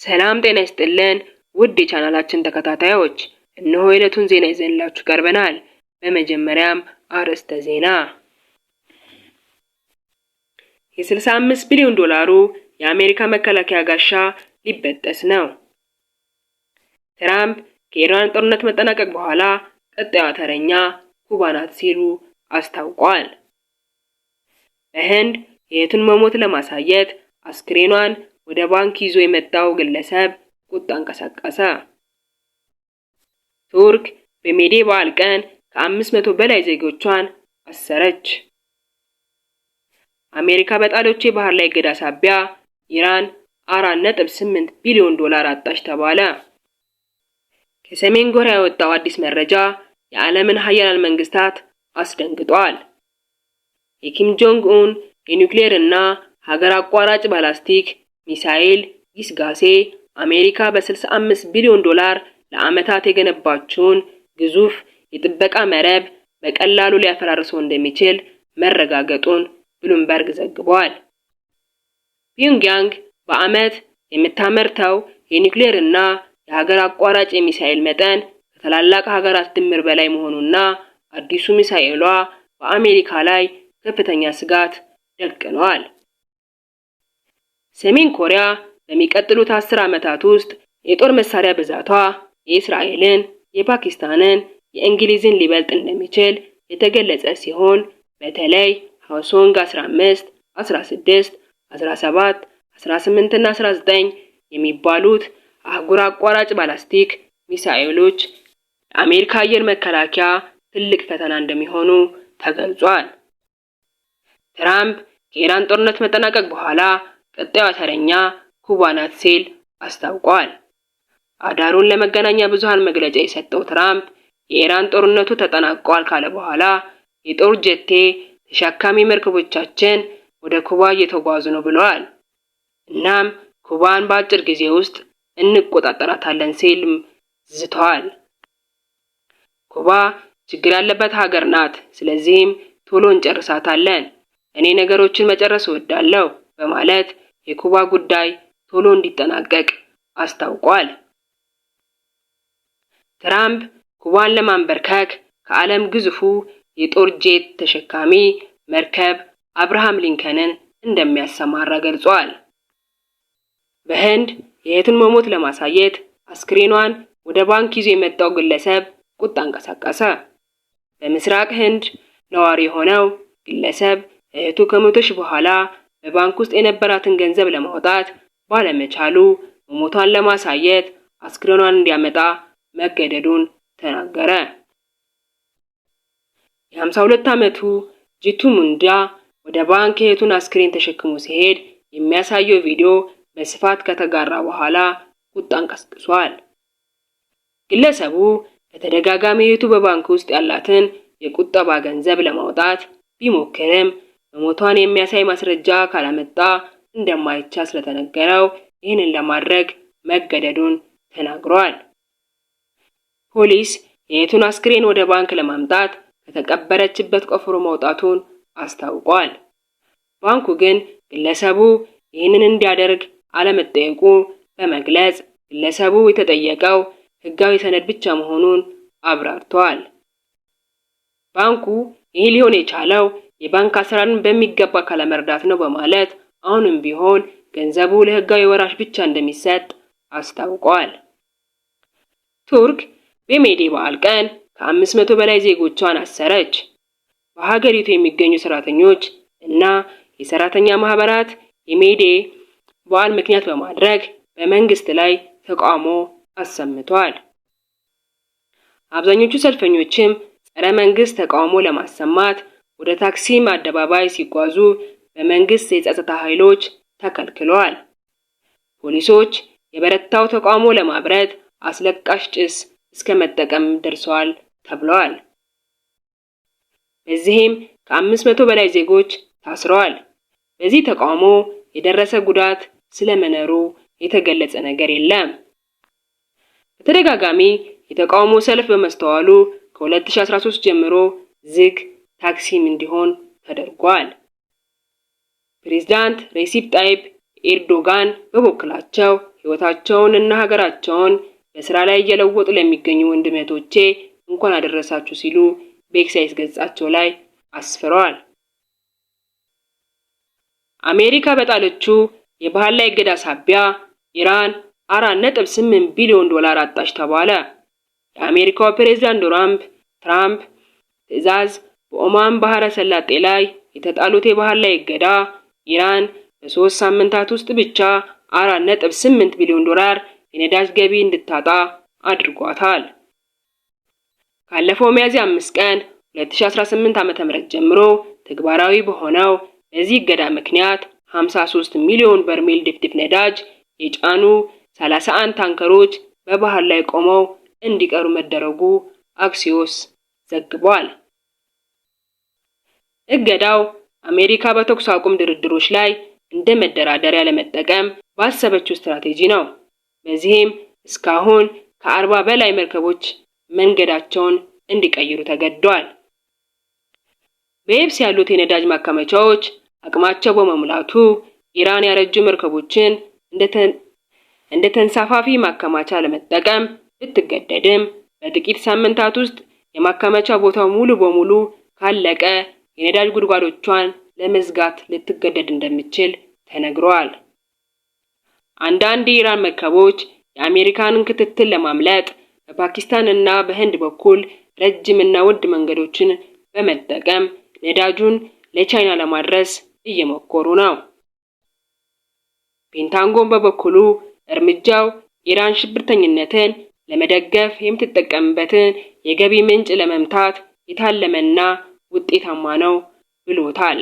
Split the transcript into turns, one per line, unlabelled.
ሰላም ጤና ይስጥልን ውድ የቻናላችን ተከታታዮች፣ እነሆ የዕለቱን ዜና ይዘንላችሁ ቀርበናል። በመጀመሪያም አርዕስተ ዜና። የ65 ቢሊዮን ዶላሩ የአሜሪካ መከላከያ ጋሻ ሊበጠስ ነው። ትራምፕ ከኢራን ጦርነት መጠናቀቅ በኋላ ቀጣዩ ተረኛ ኩባ ናት ሲሉ አስታውቋል። በህንድ የእህቱን መሞት ለማሳየት አስክሬኗን ወደ ባንክ ይዞ የመጣው ግለሰብ ቁጣ አንቀሳቀሰ። ቱርክ በሜዴ በዓል ቀን ከ500 በላይ ዜጎቿን አሰረች። አሜሪካ በጣለችው የባህር ላይ እገዳ ሳቢያ ኢራን 4.8 ቢሊዮን ዶላር አጣች ተባለ። ከሰሜን ኮሪያ የወጣው አዲስ መረጃ የዓለምን ሀያላን መንግስታት አስደንግጧል። የኪም ጆንግ ኡን የኒውክሌር እና ሀገር አቋራጭ ባላስቲክ ሚሳኤል ግስጋሴ አሜሪካ በ65 ቢሊዮን ዶላር ለዓመታት የገነባችውን ግዙፍ የጥበቃ መረብ በቀላሉ ሊያፈራርሰው እንደሚችል መረጋገጡን ብሉምበርግ ዘግቧል። ፒዮንግያንግ በዓመት የምታመርተው የኒውክሌር እና የሀገር አቋራጭ የሚሳኤል መጠን ከታላላቅ ሀገራት ድምር በላይ መሆኑና አዲሱ ሚሳኤሏ በአሜሪካ ላይ ከፍተኛ ስጋት ደቅኗል። ሰሜን ኮሪያ በሚቀጥሉት 10 ዓመታት ውስጥ የጦር መሳሪያ ብዛቷ የእስራኤልን፣ የፓኪስታንን፣ የእንግሊዝን ሊበልጥ እንደሚችል የተገለጸ ሲሆን በተለይ ሃውሶንግ 15፣ 16፣ 17፣ 18 እና 19 የሚባሉት አህጉር አቋራጭ ባላስቲክ ሚሳኤሎች ለአሜሪካ አየር መከላከያ ትልቅ ፈተና እንደሚሆኑ ተገልጿል። ትራምፕ ከኢራን ጦርነት መጠናቀቅ በኋላ ቀጣዩ ተረኛ ኩባ ናት ሲል አስታውቋል። አዳሩን ለመገናኛ ብዙሃን መግለጫ የሰጠው ትራምፕ የኢራን ጦርነቱ ተጠናቋል ካለ በኋላ የጦር ጀቴ ተሸካሚ መርከቦቻችን ወደ ኩባ እየተጓዙ ነው ብለዋል። እናም ኩባን በአጭር ጊዜ ውስጥ እንቆጣጠራታለን ሲል ዝተዋል። ኩባ ችግር ያለበት ሀገር ናት፣ ስለዚህም ቶሎ እንጨርሳታለን። እኔ ነገሮችን መጨረስ እወዳለሁ በማለት የኩባ ጉዳይ ቶሎ እንዲጠናቀቅ አስታውቋል። ትራምፕ ኩባን ለማንበርከክ ከዓለም ግዙፉ የጦር ጄት ተሸካሚ መርከብ አብርሃም ሊንከንን እንደሚያሰማራ ገልጿል። በህንድ የእህቱን መሞት ለማሳየት አስክሬኗን ወደ ባንክ ይዞ የመጣው ግለሰብ ቁጣ አንቀሳቀሰ። በምስራቅ ህንድ ነዋሪ የሆነው ግለሰብ እህቱ ከሞተች በኋላ በባንክ ውስጥ የነበራትን ገንዘብ ለማውጣት ባለመቻሉ መሞቷን ለማሳየት አስክሬኗን እንዲያመጣ መገደዱን ተናገረ። የ52 ዓመቱ ጂቱ ሙንዳ ወደ ባንክ የእህቱን አስክሬን ተሸክሞ ሲሄድ የሚያሳየው ቪዲዮ በስፋት ከተጋራ በኋላ ቁጣ አንቀስቅሷል። ግለሰቡ በተደጋጋሚ እህቱ በባንክ ውስጥ ያላትን የቁጠባ ገንዘብ ለማውጣት ቢሞክርም መሞቷን የሚያሳይ ማስረጃ ካላመጣ እንደማይቻል ስለተነገረው ይህንን ለማድረግ መገደዱን ተናግሯል። ፖሊስ የእህቱን አስክሬን ወደ ባንክ ለማምጣት ከተቀበረችበት ቆፍሮ ማውጣቱን አስታውቋል። ባንኩ ግን ግለሰቡ ይህንን እንዲያደርግ አለመጠየቁ በመግለጽ ግለሰቡ የተጠየቀው ህጋዊ ሰነድ ብቻ መሆኑን አብራርቷል። ባንኩ ይህ ሊሆን የቻለው የባንክ አሰራርን በሚገባ ካለመረዳት ነው በማለት አሁንም ቢሆን ገንዘቡ ለህጋዊ ወራሽ ብቻ እንደሚሰጥ አስታውቋል። ቱርክ በሜዴ በዓል ቀን ከ500 በላይ ዜጎቿን አሰረች። በሀገሪቱ የሚገኙ ሰራተኞች እና የሰራተኛ ማህበራት የሜዴ በዓል ምክንያት በማድረግ በመንግስት ላይ ተቃውሞ አሰምተዋል። አብዛኞቹ ሰልፈኞችም ጸረ መንግስት ተቃውሞ ለማሰማት ወደ ታክሲም አደባባይ ሲጓዙ በመንግስት የጸጥታ ኃይሎች ተከልክለዋል። ፖሊሶች የበረታው ተቃውሞ ለማብረድ አስለቃሽ ጭስ እስከ መጠቀም ደርሰዋል ተብለዋል። በዚህም ከ500 በላይ ዜጎች ታስረዋል። በዚህ ተቃውሞ የደረሰ ጉዳት ስለመኖሩ የተገለጸ ነገር የለም። በተደጋጋሚ የተቃውሞ ሰልፍ በመስተዋሉ ከ2013 ጀምሮ ዝግ ታክሲም እንዲሆን ተደርጓል። ፕሬዝዳንት ሬሲፕ ጣይብ ኤርዶጋን በበኩላቸው ሕይወታቸውንና ሀገራቸውን በስራ ላይ እየለወጡ ለሚገኙ ወንድም እህቶቼ እንኳን አደረሳችሁ ሲሉ በኤክስ ገጻቸው ላይ አስፍረዋል። አሜሪካ በጣለችው የባህር ላይ እገዳ ሳቢያ ኢራን 4.8 ቢሊዮን ዶላር አጣች ተባለ። የአሜሪካው ፕሬዝዳንት ዶናልድ ትራምፕ ትዕዛዝ በኦማን ባህረ ሰላጤ ላይ የተጣሉት የባህር ላይ እገዳ ኢራን በ3 ሳምንታት ውስጥ ብቻ 4.8 ቢሊዮን ዶላር የነዳጅ ገቢ እንድታጣ አድርጓታል። ካለፈው ሚያዝያ 5 ቀን 2018 ዓ.ም ጀምሮ ተግባራዊ በሆነው በዚህ እገዳ ምክንያት 53 ሚሊዮን በርሜል ድፍድፍ ነዳጅ የጫኑ 31 ታንከሮች በባህር ላይ ቆመው እንዲቀሩ መደረጉ አክሲዮስ ዘግቧል። እገዳው አሜሪካ በተኩስ አቁም ድርድሮች ላይ እንደ መደራደሪያ ለመጠቀም ባሰበችው ስትራቴጂ ነው። በዚህም እስካሁን ከ40 በላይ መርከቦች መንገዳቸውን እንዲቀይሩ ተገደዋል። በየብስ ያሉት የነዳጅ ማከማቻዎች አቅማቸው በመሙላቱ ኢራን ያረጁ መርከቦችን እንደ ተንሳፋፊ ማከማቻ ለመጠቀም ብትገደድም በጥቂት ሳምንታት ውስጥ የማከማቻ ቦታው ሙሉ በሙሉ ካለቀ የነዳጅ ጉድጓዶቿን ለመዝጋት ልትገደድ እንደምትችል ተነግሯል። አንዳንድ የኢራን መርከቦች የአሜሪካንን ክትትል ለማምለጥ በፓኪስታን እና በህንድ በኩል ረጅምና ውድ መንገዶችን በመጠቀም ነዳጁን ለቻይና ለማድረስ እየሞከሩ ነው። ፔንታጎን በበኩሉ እርምጃው ኢራን ሽብርተኝነትን ለመደገፍ የምትጠቀምበትን የገቢ ምንጭ ለመምታት የታለመና ውጤታማ ነው ብሎታል።